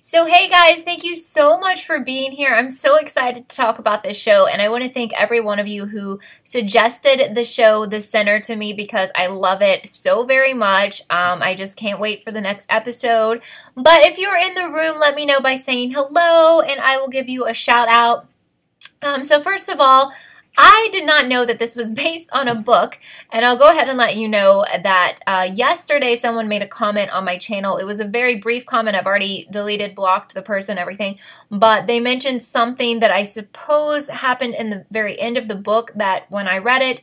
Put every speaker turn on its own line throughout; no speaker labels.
So, hey guys, thank you so much for being here. I'm so excited to talk about this show, and I want to thank every one of you who suggested the show The Sinner to me because I love it so very much. I just can't wait for the next episode. But if you're in the room, let me know by saying hello, and I will give you a shout out. So first of all, I did not know that this was based on a book, and I'll go ahead and let you know that yesterday someone made a comment on my channel. It was a very brief comment. I've already deleted, blocked the person, everything, but they mentioned something that I suppose happened in the very end of the book that when I read it,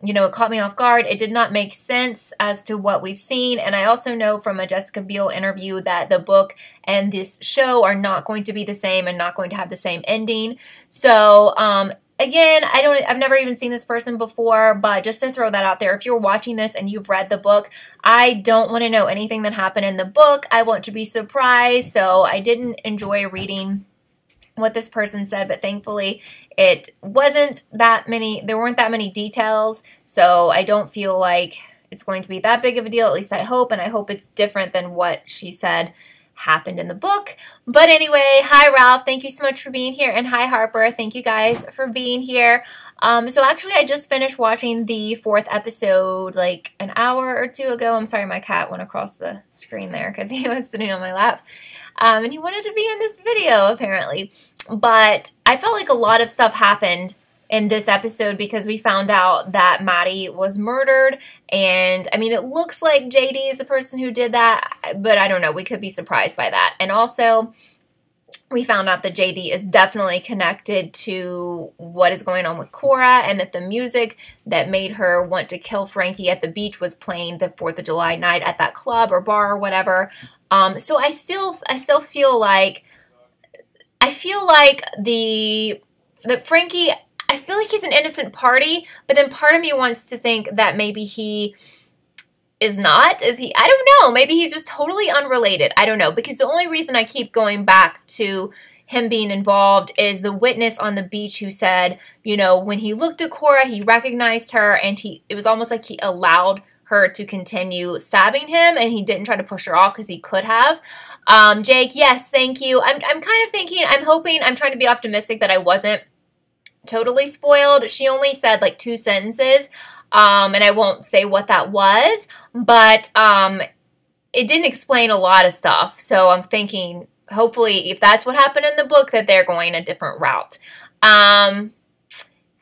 it caught me off guard. It did not make sense as to what we've seen, and I also know from a Jessica Biel interview that the book and this show are not going to be the same and not going to have the same ending. So, again, I've never even seen this person before, but just to throw that out there, if you're watching this and you've read the book, I don't want to know anything that happened in the book. I want to be surprised, so I didn't enjoy reading what this person said, but thankfully it wasn't that many, there weren't that many details, so I don't feel like it's going to be that big of a deal, at least I hope, and I hope it's different than what she said happened in the book. But anyway, hi Ralph, thank you so much for being here, and hi Harper, thank you guys for being here. So actually I just finished watching the 4th episode like an hour or two ago. I'm sorry, my cat went across the screen there because he was sitting on my lap. And he wanted to be in this video apparently. But I felt like a lot of stuff happened in this episode because we found out that Maddie was murdered, and I mean it looks like JD is the person who did that, but I don't know, we could be surprised by that. And also we found out that JD is definitely connected to what is going on with Cora, and that the music that made her want to kill Frankie at the beach was playing the 4th of July night at that club or bar or whatever. So I still feel like that Frankie, I feel like he's an innocent party, but then part of me wants to think that maybe he is not. Is he? I don't know. Maybe he's just totally unrelated. I don't know, because the only reason I keep going back to him being involved is the witness on the beach who said, when he looked at Cora, he recognized her, and it was almost like he allowed her to continue stabbing him, and he didn't try to push her off because he could have. Jake, yes, thank you. I'm kind of thinking, I'm trying to be optimistic that I wasn't totally spoiled. She only said like 2 sentences, and I won't say what that was, but it didn't explain a lot of stuff. So I'm thinking, hopefully, if that's what happened in the book, that they're going a different route. Hi,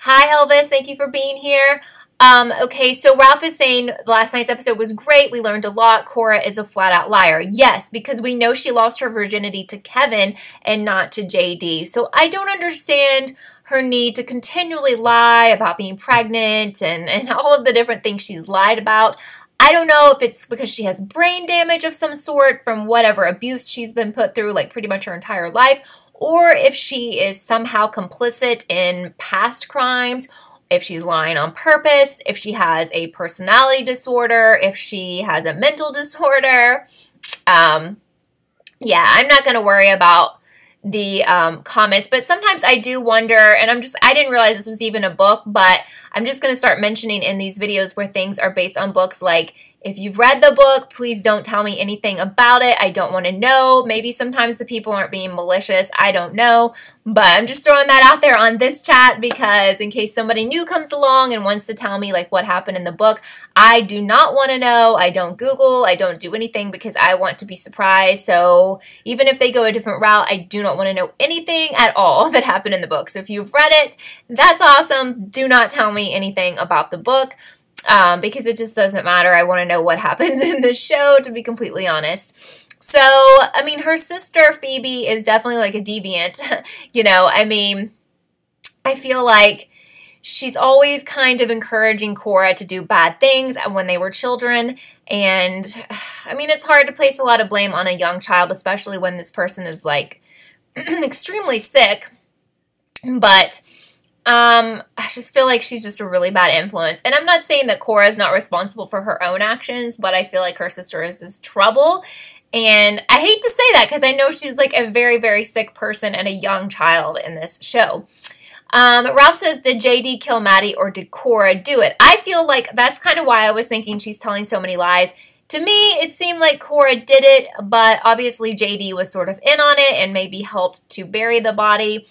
Elvis. Thank you for being here. Okay, so Ralph is saying last night's episode was great. We learned a lot. Cora is a flat-out liar. Yes, because we know she lost her virginity to Kevin and not to JD. So I don't understand her need to continually lie about being pregnant and all of the different things she's lied about. I don't know if it's because she has brain damage of some sort from whatever abuse she's been put through, like pretty much her entire life, or if she is somehow complicit in past crimes, if she's lying on purpose, if she has a personality disorder, if she has a mental disorder. Yeah, I'm not going to worry about the comments, but sometimes I do wonder, and I didn't realize this was even a book, but I'm just going to start mentioning in these videos where things are based on books, like, if you've read the book, please don't tell me anything about it. I don't want to know. Maybe sometimes the people aren't being malicious. I don't know. But I'm just throwing that out there on this chat because in case somebody new comes along and wants to tell me like what happened in the book, I do not want to know. I don't Google. I don't do anything because I want to be surprised. So even if they go a different route, I do not want to know anything at all that happened in the book. So if you've read it, that's awesome. Do not tell me anything about the book. Because it just doesn't matter. I want to know what happens in the show, to be completely honest. So, I mean, her sister, Phoebe, is definitely like a deviant. I mean, I feel like she's always kind of encouraging Cora to do bad things when they were children. And, I mean, it's hard to place a lot of blame on a young child, especially when this person is, like, extremely sick. But I just feel like she's just a really bad influence. And I'm not saying that Cora is not responsible for her own actions, but I feel like her sister is just trouble. And I hate to say that because I know she's like a very, very sick person and a young child in this show. Ralph says, did JD kill Maddie or did Cora do it? I feel like that's kind of why I was thinking she's telling so many lies. To me, it seemed like Cora did it, but obviously JD was sort of in on it and maybe helped to bury the body.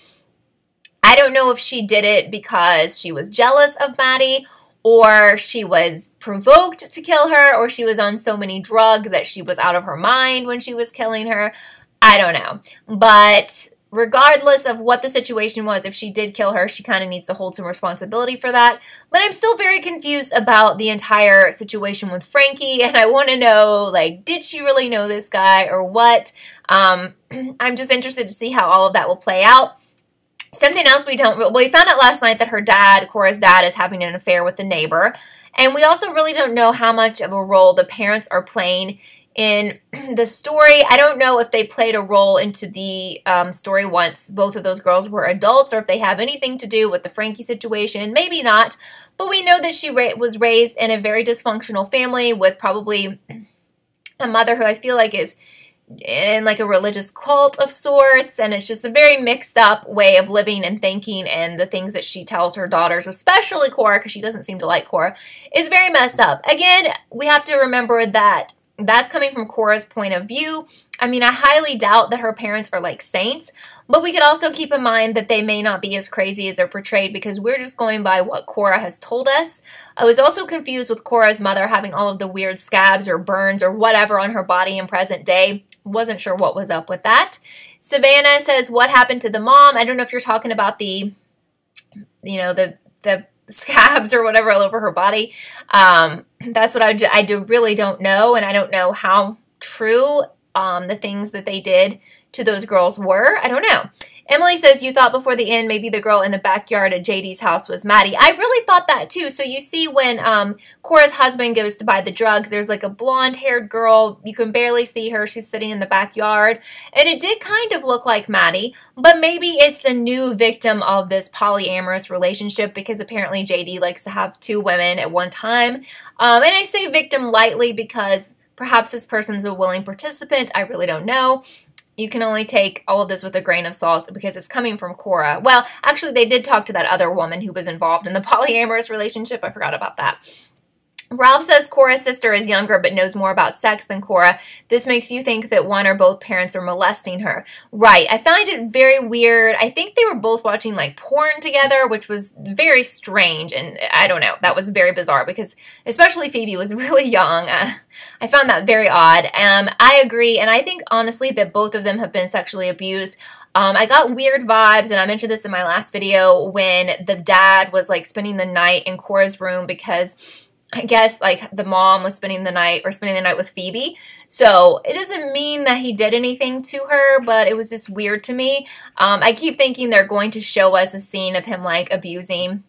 I don't know if she did it because she was jealous of Maddie, or she was provoked to kill her, or she was on so many drugs that she was out of her mind when she was killing her. I don't know. But regardless of what the situation was, if she did kill her, she kind of needs to hold some responsibility for that. But I'm still very confused about the entire situation with Frankie, and I want to know, like, did she really know this guy or what? I'm just interested to see how all of that will play out. Something else we found out last night that her dad, Cora's dad, is having an affair with the neighbor. And we also really don't know how much of a role the parents are playing in the story. I don't know if they played a role into the story once both of those girls were adults, or if they have anything to do with the Frankie situation. Maybe not. But we know that she was raised in a very dysfunctional family with probably a mother who I feel like is in like a religious cult of sorts, and it's just a very mixed up way of living and thinking, and the things that she tells her daughters, especially Cora, because she doesn't seem to like Cora, is very messed up. Again, we have to remember that that's coming from Cora's point of view. I mean, I highly doubt that her parents are like saints, but we could also keep in mind that they may not be as crazy as they're portrayed, because we're just going by what Cora has told us. I was also confused with Cora's mother having all of the weird scabs or burns or whatever on her body in present day. Wasn't sure what was up with that. Savannah says, what happened to the mom? I don't know if you're talking about the scabs or whatever all over her body. That's what I really don't know, and I don't know how true the things that they did to those girls were. I don't know. Emily says, you thought before the end maybe the girl in the backyard at JD's house was Maddie. I really thought that too. So you see when Cora's husband goes to buy the drugs, there's like a blonde-haired girl. You can barely see her. She's sitting in the backyard. And it did kind of look like Maddie, but maybe it's the new victim of this polyamorous relationship, because apparently JD likes to have two women at one time. And I say victim lightly because perhaps this person's a willing participant. I really don't know. You can only take all of this with a grain of salt because it's coming from Cora. Well, actually, they did talk to that other woman who was involved in the polyamorous relationship. I forgot about that. Ralph says Cora's sister is younger but knows more about sex than Cora. This makes you think that one or both parents are molesting her. Right. I find it very weird. I think they were both watching like porn together, which was very strange. And I don't know. That was very bizarre because especially Phoebe was really young. I found that very odd. I agree. And I think honestly that both of them have been sexually abused. I got weird vibes, and I mentioned this in my last video, when the dad was like spending the night in Cora's room because I guess like the mom was spending the night with Phoebe. So it doesn't mean that he did anything to her, but it was just weird to me. I keep thinking they're going to show us a scene of him like abusing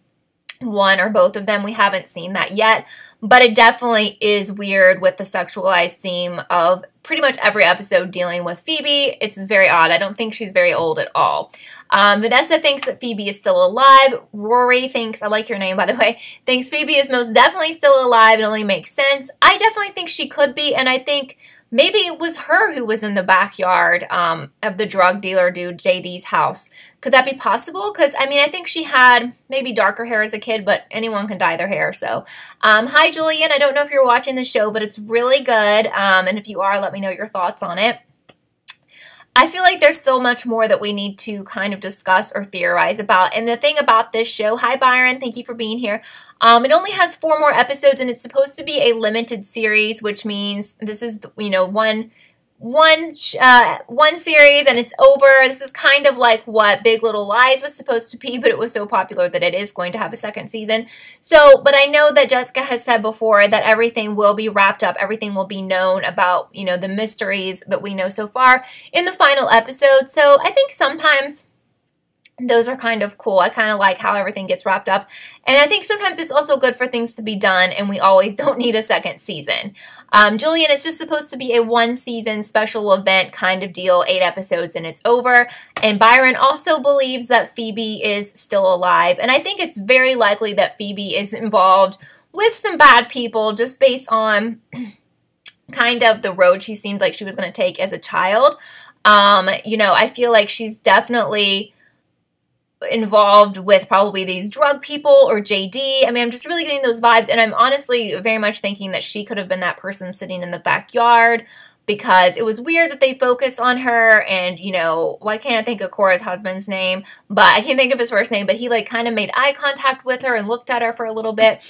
one or both of them. We haven't seen that yet, but it definitely is weird with the sexualized theme of pretty much every episode dealing with Phoebe. It's very odd. I don't think she's very old at all. Vanessa thinks that Phoebe is still alive. Rory thinks, I like your name by the way, thinks Phoebe is most definitely still alive. It only makes sense. I definitely think she could be, and I think maybe it was her who was in the backyard of the drug dealer dude JD's house. Could that be possible? Because, I mean, I think she had maybe darker hair as a kid, but anyone can dye their hair. So, hi, Julian. I don't know if you're watching the show, but it's really good. And if you are, let me know your thoughts on it. I feel like there's so much more that we need to kind of discuss or theorize about. And the thing about this show, hi, Byron. Thank you for being here. It only has 4 more episodes, and it's supposed to be a limited series, which means this is, you know, one series and it's over. This is kind of like what Big Little Lies was supposed to be, but it was so popular that it is going to have a second season. So, but I know that Jessica has said before that everything will be wrapped up. Everything will be known about, you know, the mysteries that we know so far in the final episode. So I think sometimes those are kind of cool. I kind of like how everything gets wrapped up. And I think sometimes it's also good for things to be done, and we always don't need a second season. Julian, it's just supposed to be a 1-season special event kind of deal, 8 episodes and it's over. And Byron also believes that Phoebe is still alive. And I think it's very likely that Phoebe is involved with some bad people just based on kind of the road she seemed like she was going to take as a child. You know, I feel like she's definitely involved with probably these drug people or JD. I mean, I'm just really getting those vibes, and I'm honestly very much thinking that she could have been that person sitting in the backyard, because it was weird that they focused on her. And, you know, why can't I think of Cora's husband's name? But I can't think of his first name, but he like kind of made eye contact with her and looked at her for a little bit.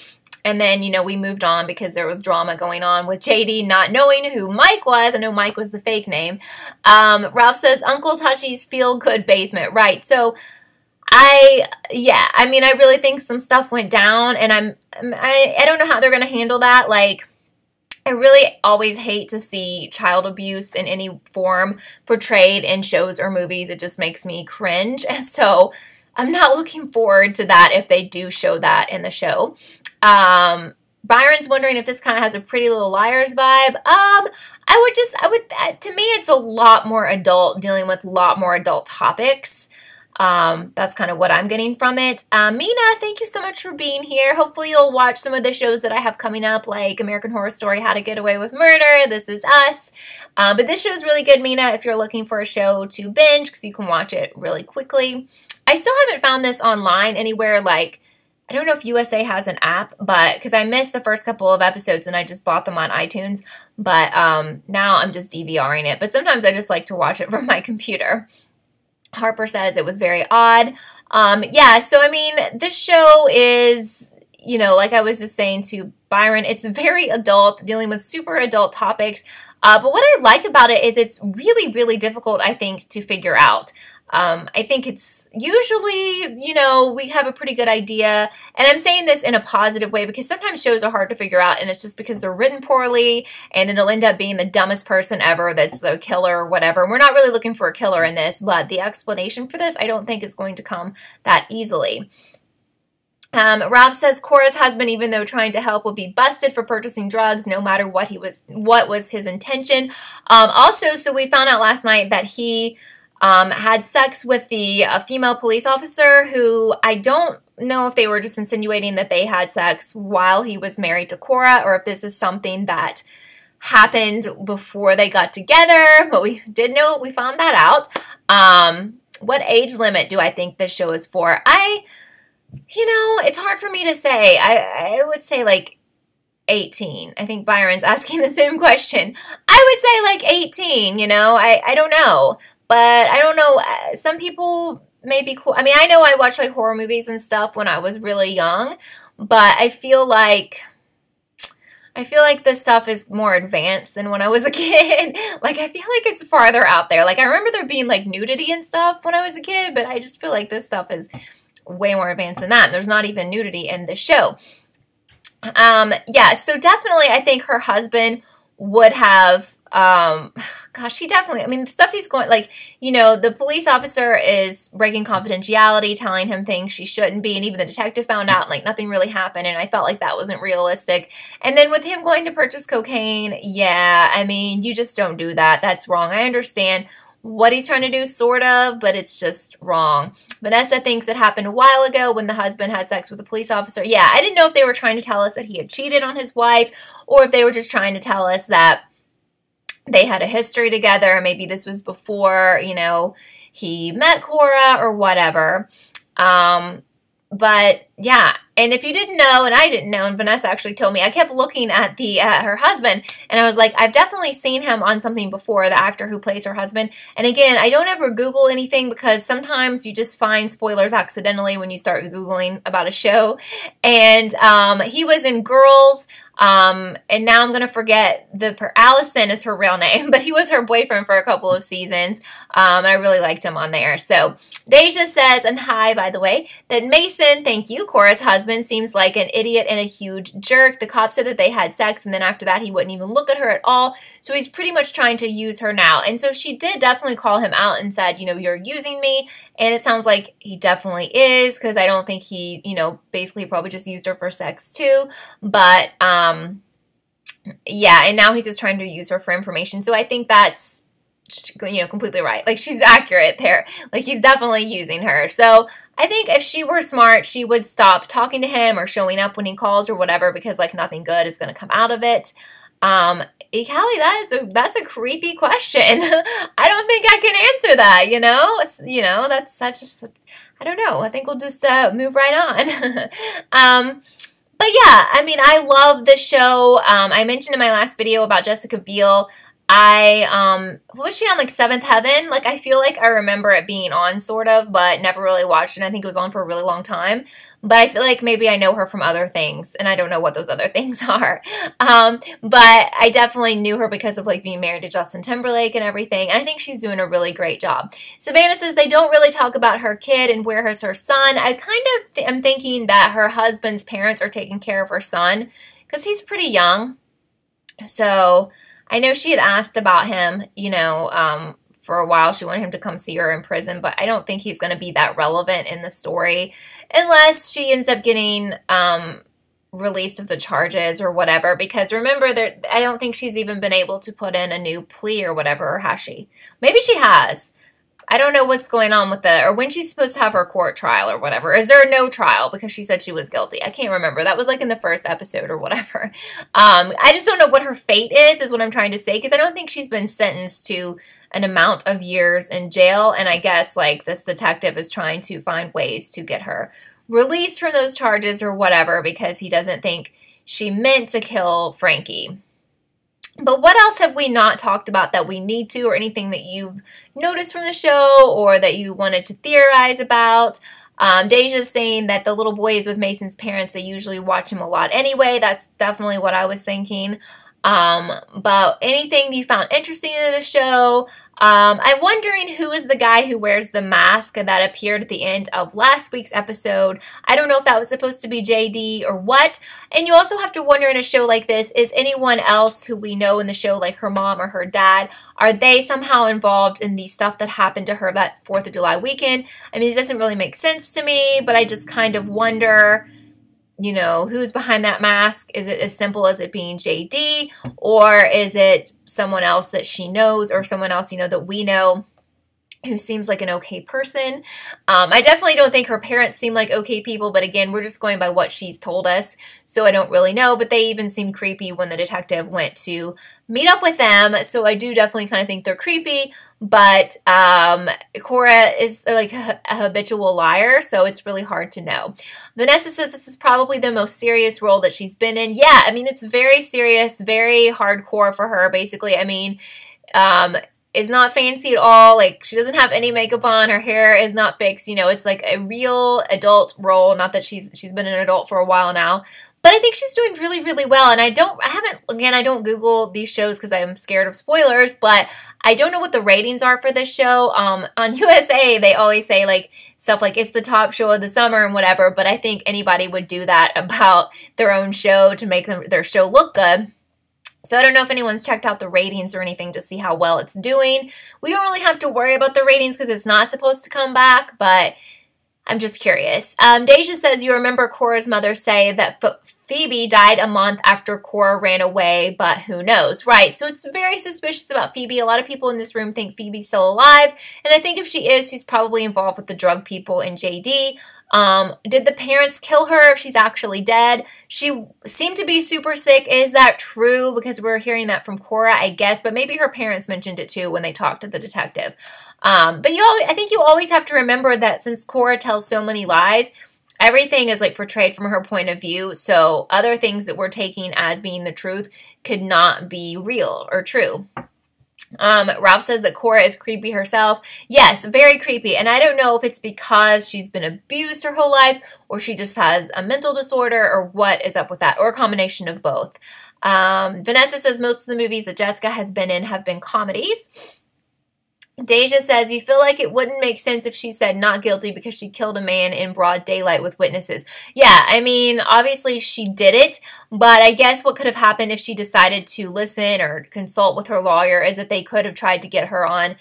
And then, you know, we moved on because there was drama going on with JD not knowing who Mike was. I know Mike was the fake name. Ralph says, Uncle Touchy's feel-good basement. Right. So, I mean, I really think some stuff went down, and I don't know how they're going to handle that. Like, I really always hate to see child abuse in any form portrayed in shows or movies. It just makes me cringe. And so I'm not looking forward to that if they do show that in the show. Byron's wondering if this kind of has a Pretty Little Liars vibe. To me, it's a lot more adult, dealing with a lot more adult topics. That's kind of what I'm getting from it. Mina, thank you so much for being here. Hopefully you'll watch some of the shows that I have coming up, like American Horror Story, How to Get Away with Murder, This Is Us. But this show is really good, Mina, if you're looking for a show to binge, because you can watch it really quickly. I still haven't found this online anywhere. Like, I don't know if USA has an app, but because I missed the first couple of episodes and I just bought them on iTunes. But now I'm just DVRing it. But sometimes I just like to watch it from my computer. Harper says it was very odd. Yeah, so I mean, this show is, you know, like I was just saying to Byron, it's very adult, dealing with super adult topics. But what I like about it is it's really, really difficult, I think, to figure out. I think it's usually, you know, we have a pretty good idea, and I'm saying this in a positive way because sometimes shows are hard to figure out, and it's just because they're written poorly, and it'll end up being the dumbest person ever that's the killer or whatever. We're not really looking for a killer in this, but the explanation for this I don't think is going to come that easily. Ralph says Cora's husband, even though trying to help, will be busted for purchasing drugs no matter what was his intention. Also, so we found out last night that he had sex with the female police officer, who I don't know if they were just insinuating that they had sex while he was married to Cora, or if this is something that happened before they got together, but we did know, we found that out. What age limit do I think this show is for? You know, it's hard for me to say. I would say like 18. I think Byron's asking the same question. I would say like 18, you know, I don't know. But I don't know, some people may be cool. I mean, I know I watched like horror movies and stuff when I was really young, but I feel like this stuff is more advanced than when I was a kid. Like, I feel like it's farther out there. Like, I remember there being like nudity and stuff when I was a kid, but I just feel like this stuff is way more advanced than that. And there's not even nudity in the show. Yeah, so definitely I think her husband would have, gosh, he definitely, I mean, the stuff he's going, like, you know, the police officer is breaking confidentiality, telling him things she shouldn't be, and even the detective found out, like, nothing really happened, and I felt like that wasn't realistic. And then with him going to purchase cocaine, yeah, I mean, you just don't do that. That's wrong. I understand what he's trying to do, sort of, but it's just wrong. Vanessa thinks it happened a while ago when the husband had sex with a police officer. Yeah, I didn't know if they were trying to tell us that he had cheated on his wife, or if they were just trying to tell us that they had a history together. Maybe this was before, you know, he met Cora or whatever. But yeah, and if you didn't know, and I didn't know, and Vanessa actually told me, I kept looking at her husband, and I was like, I've definitely seen him on something before, the actor who plays her husband. And again, I don't ever Google anything because sometimes you just find spoilers accidentally when you start Googling about a show. And he was in Girls. And now I'm going to forget Allison is her real name, but he was her boyfriend for a couple of seasons. And I really liked him on there. So Deja says, and hi, by the way, that Mason, thank you, Cora's husband, seems like an idiot and a huge jerk. The cop said that they had sex, and then after that, he wouldn't even look at her at all. So he's pretty much trying to use her now. And so she did definitely call him out and said, you know, you're using me. And it sounds like he definitely is, because I don't think he, you know, basically probably just used her for sex too. But, yeah, and now he's just trying to use her for information. So I think that's, you know, completely right. Like, she's accurate there. Like, he's definitely using her. So I think if she were smart, she would stop talking to him or showing up when he calls or whatever, because, like, nothing good is going to come out of it. Callie, that's a creepy question. I don't think I can answer that, you know? That's such a, I don't know. I think we'll just move right on. But yeah, I mean, I love the show. I mentioned in my last video about Jessica Biel. What was she on, like Seventh Heaven? Like, I feel like I remember it being on, sort of, but never really watched it. I think it was on for a really long time. But I feel like maybe I know her from other things, and I don't know what those other things are. But I definitely knew her because of, like, being married to Justin Timberlake and everything, and I think she's doing a really great job. Savannah says they don't really talk about her kid and where is her son. I kind of am thinking that her husband's parents are taking care of her son, because he's pretty young. So I know she had asked about him, you know, for a while. She wanted him to come see her in prison, but I don't think he's going to be that relevant in the story unless she ends up getting released of the charges or whatever. Because remember, I don't think she's even been able to put in a new plea or whatever, or has she? Maybe she has. I don't know what's going on with or when she's supposed to have her court trial or whatever. Is there no trial because she said she was guilty? I can't remember. That was like in the first episode or whatever. I just don't know what her fate is what I'm trying to say, because I don't think she's been sentenced to an amount of years in jail, and I guess like this detective is trying to find ways to get her released from those charges or whatever, because he doesn't think she meant to kill Frankie. But what else have we not talked about that we need to, or anything that you've noticed from the show or that you wanted to theorize about? Deja's saying that the little boy is with Mason's parents. They usually watch him a lot anyway. That's definitely what I was thinking. But anything that you found interesting in the show? I'm wondering who is the guy who wears the mask that appeared at the end of last week's episode. I don't know if that was supposed to be JD or what. And you also have to wonder in a show like this, is anyone else who we know in the show, like her mom or her dad, are they somehow involved in the stuff that happened to her that 4th of July weekend? I mean, it doesn't really make sense to me, but I just kind of wonder, you know, who's behind that mask? Is it as simple as it being JD, or is it someone else that she knows, or someone else, you know, that we know who seems like an okay person? I definitely don't think her parents seem like okay people, but again, we're just going by what she's told us, so I don't really know. But they even seemed creepy when the detective went to meet up with them, so I do definitely kind of think they're creepy. But Cora is like a habitual liar, so it's really hard to know. Vanessa says this is probably the most serious role that she's been in. Yeah, I mean, it's very serious, very hardcore for her, basically. I mean, it's not fancy at all. Like, she doesn't have any makeup on. Her hair is not fixed. You know, it's like a real adult role. Not that she's been an adult for a while now. But I think she's doing really, really well. And I don't Google these shows because I'm scared of spoilers, but I don't know what the ratings are for this show. On USA, they always say like stuff like it's the top show of the summer and whatever, but I think anybody would do that about their own show to make their show look good. So I don't know if anyone's checked out the ratings or anything to see how well it's doing. We don't really have to worry about the ratings because it's not supposed to come back, but I'm just curious. Deja says, you remember Cora's mother say that Phoebe died a month after Cora ran away, but who knows? Right, so it's very suspicious about Phoebe. A lot of people in this room think Phoebe's still alive, and I think if she is, she's probably involved with the drug people in JD. Did the parents kill her if she's actually dead? She seemed to be super sick. Is that true? Because we're hearing that from Cora, I guess, but maybe her parents mentioned it too when they talked to the detective. But I think you always have to remember that since Cora tells so many lies, everything is like portrayed from her point of view. So other things that we're taking as being the truth could not be real or true. Ralph says that Cora is creepy herself. Yes, very creepy. And I don't know if it's because she's been abused her whole life or she just has a mental disorder or what is up with that, or a combination of both. Vanessa says most of the movies that Jessica has been in have been comedies. Deja says, you feel like it wouldn't make sense if she said not guilty because she killed a man in broad daylight with witnesses. Yeah, I mean, obviously she did it, but I guess what could have happened if she decided to listen or consult with her lawyer is that they could have tried to get her on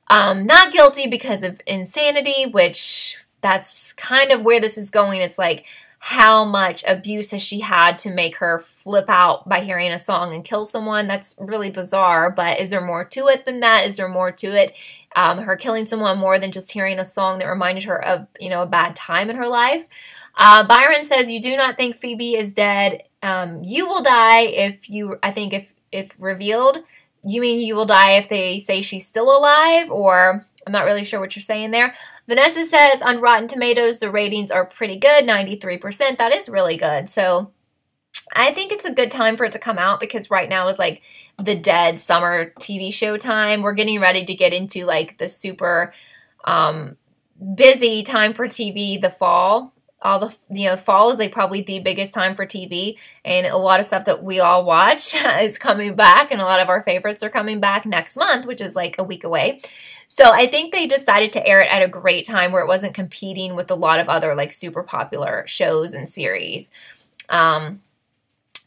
not guilty because of insanity, which that's kind of where this is going. It's like, how much abuse has she had to make her flip out by hearing a song and kill someone? That's really bizarre, but is there more to it than that? Is there more to it? Her killing someone more than just hearing a song that reminded her of, you know, a bad time in her life? Byron says, you do not think Phoebe is dead. You will die if if revealed. You mean you will die if they say she's still alive? Or I'm not really sure what you're saying there. Vanessa says on Rotten Tomatoes, the ratings are pretty good, 93%. That is really good. So I think it's a good time for it to come out because right now is like the dead summer TV show time. We're getting ready to get into like the super busy time for TV, the fall. Fall is like probably the biggest time for TV, and a lot of stuff that we all watch is coming back, and a lot of our favorites are coming back next month, which is like a week away. So I think they decided to air it at a great time where it wasn't competing with a lot of other like super popular shows and series.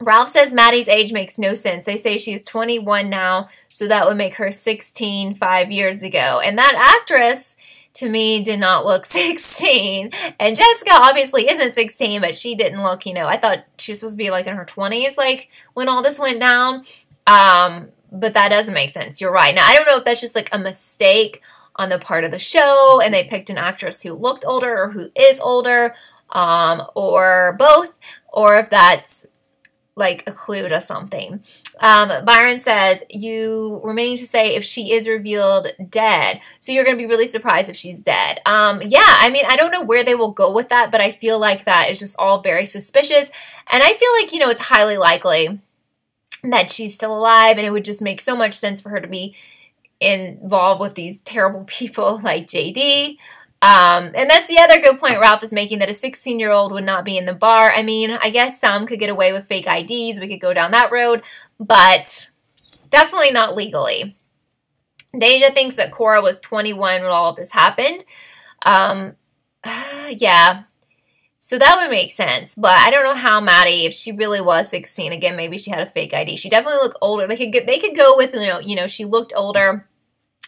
Ralph says Maddie's age makes no sense. They say she's 21 now, so that would make her 16 5 years ago. And that actress, to me, did not look 16. And Jessica obviously isn't 16, but she didn't look, I thought she was supposed to be like in her 20s, like when all this went down. But that doesn't make sense. You're right. Now, I don't know if that's just like a mistake on the part of the show and they picked an actress who looked older or who is older, or both, or if that's like a clue to something. Byron says, you were meaning to say if she is revealed dead. So you're going to be really surprised if she's dead. Yeah, I mean, I don't know where they will go with that, but I feel like that is just all very suspicious. And I feel like, it's highly likely that she's still alive, and it would just make so much sense for her to be involved with these terrible people like JD. And that's the other good point Ralph is making, that a 16-year-old would not be in the bar. I mean, I guess some could get away with fake IDs. We could go down that road, but definitely not legally. Deja thinks that Cora was 21 when all of this happened. Yeah. So that would make sense, but I don't know how Maddie, if she really was 16, again, maybe she had a fake ID. She definitely looked older. They could go with, she looked older,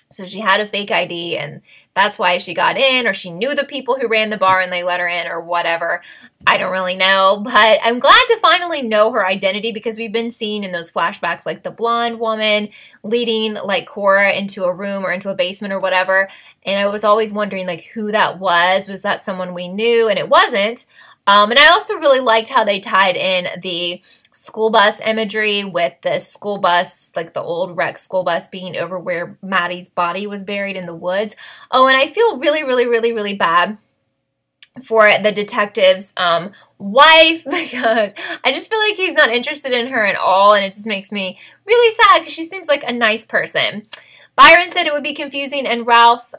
so she had a fake ID, and that's why she got in, or she knew the people who ran the bar and they let her in, or whatever. I don't really know, but I'm glad to finally know her identity, because we've been seeing in those flashbacks, like the blonde woman leading like Cora into a room or into a basement or whatever, and I was always wondering like who that was. Was that someone we knew? And it wasn't. And I also really liked how they tied in the school bus imagery with the school bus, like the old wrecked school bus being over where Maddie's body was buried in the woods. Oh, and I feel really, really, really, really bad for the detective's wife, because I just feel like he's not interested in her at all, and it just makes me really sad because she seems like a nice person. Byron said it would be confusing, and Ralph,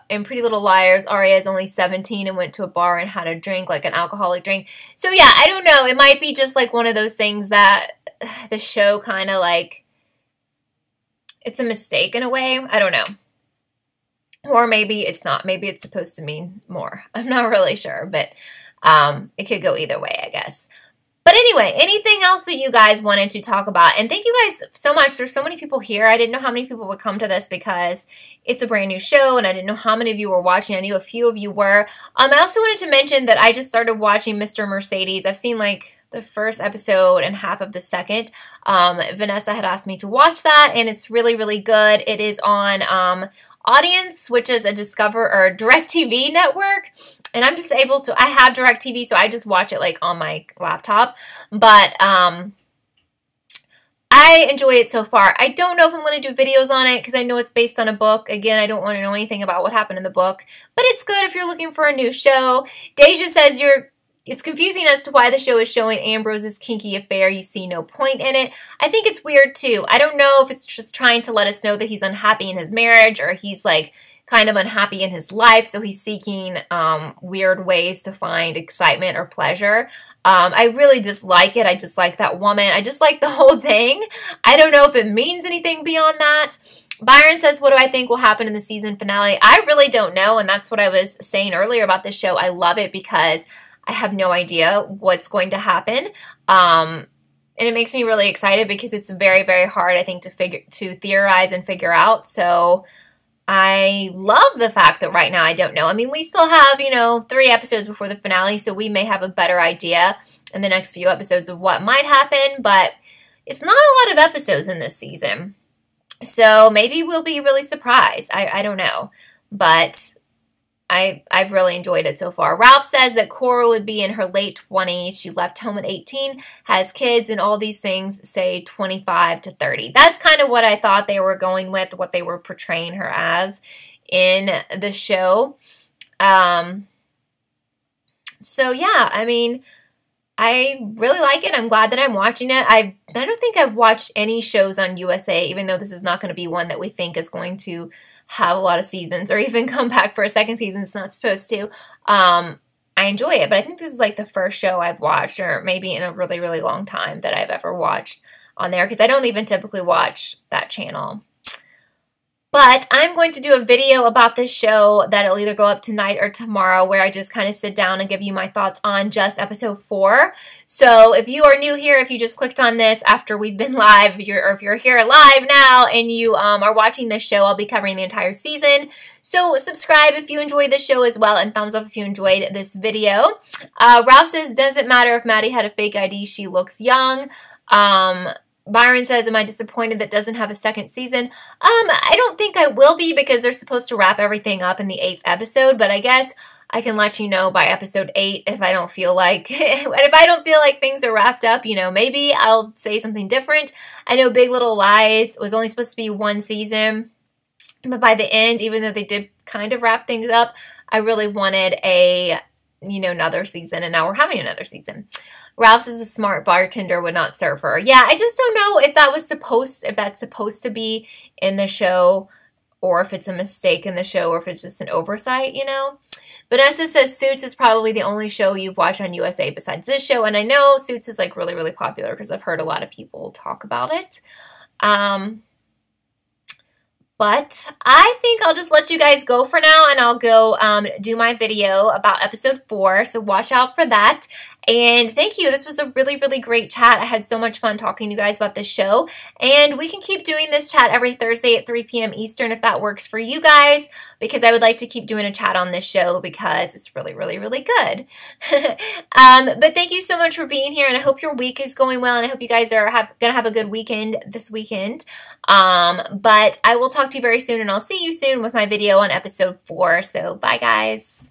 in Pretty Little Liars, Aria is only 17 and went to a bar and had a drink, like an alcoholic drink. So yeah, I don't know. It might be just like one of those things that the show kind of like, it's a mistake in a way. I don't know. Or maybe it's not. Maybe it's supposed to mean more. I'm not really sure, but it could go either way, I guess. But anyway, anything else that you guys wanted to talk about? And thank you guys so much. There's so many people here. I didn't know how many people would come to this because it's a brand new show, and I didn't know how many of you were watching. I knew a few of you were. I also wanted to mention that I just started watching Mr. Mercedes. I've seen like the first episode and half of the second. Vanessa had asked me to watch that, and it's really, really good. It is on Audience, which is a Discover or DirecTV network. And I'm just able to, I have DirecTV, so I just watch it like on my laptop. But I enjoy it so far. I don't know if I'm going to do videos on it because I know it's based on a book. Again, I don't want to know anything about what happened in the book. But it's good if you're looking for a new show. Deja says it's confusing as to why the show is showing Ambrose's kinky affair. You see no point in it. I think it's weird too. I don't know if it's just trying to let us know that he's unhappy in his marriage, or he's like kind of unhappy in his life, so he's seeking weird ways to find excitement or pleasure. I really dislike it. I dislike that woman. I dislike the whole thing. I don't know if it means anything beyond that. Byron says, what do I think will happen in the season finale? I really don't know, and that's what I was saying earlier about this show. I love it because I have no idea what's going to happen. And it makes me really excited because it's very, very hard, I think, to theorize and figure out. So I love the fact that right now I don't know. I mean, we still have, 3 episodes before the finale, so we may have a better idea in the next few episodes of what might happen, but it's not a lot of episodes in this season. So maybe we'll be really surprised. I don't know. But I've really enjoyed it so far. Ralph says that Cora would be in her late 20s. She left home at 18, has kids, and all these things say 25 to 30. That's kind of what I thought they were going with, what they were portraying her as in the show. So yeah, I mean, I really like it. I'm glad that I'm watching it. I don't think I've watched any shows on USA, even though this is not going to be one that we think is going to have a lot of seasons or even come back for a second season. It's not supposed to. I enjoy it, but I think this is like the first show I've watched, or maybe in a really, really long time, that I've ever watched on there, because I don't even typically watch that channel. But I'm going to do a video about this show that'll either go up tonight or tomorrow, where I just kind of sit down and give you my thoughts on just episode 4. So if you are new here, if you just clicked on this after we've been live, or if you're here live now and you are watching this show, I'll be covering the entire season. So subscribe if you enjoyed the show as well, and thumbs up if you enjoyed this video. Ralph says, doesn't matter if Maddie had a fake ID, she looks young. Byron says, am I disappointed that doesn't have a second season? I don't think I will be, because they're supposed to wrap everything up in the 8th episode, but I guess I can let you know by episode 8 if I don't feel like, if I don't feel like things are wrapped up, you know, maybe I'll say something different. I know Big Little Lies was only supposed to be 1 season, but by the end, even though they did kind of wrap things up, I really wanted a, you know, another season, and now we're having another season. Ralph says a smart bartender would not serve her. Yeah, I just don't know if that's supposed to be in the show, or if it's a mistake in the show, or if it's just an oversight, you know. Vanessa says Suits is probably the only show you've watched on USA besides this show, and I know Suits is like really, really popular because I've heard a lot of people talk about it. But I think I'll just let you guys go for now, and I'll go do my video about episode 4, so watch out for that. And thank you. This was a really, really great chat. I had so much fun talking to you guys about this show, and we can keep doing this chat every Thursday at 3 p.m. Eastern if that works for you guys, because I would like to keep doing a chat on this show because it's really, really, really good. But thank you so much for being here, and I hope your week is going well, and I hope you guys are going to have a good weekend this weekend. But I will talk to you very soon, and I'll see you soon with my video on episode 4. So bye, guys.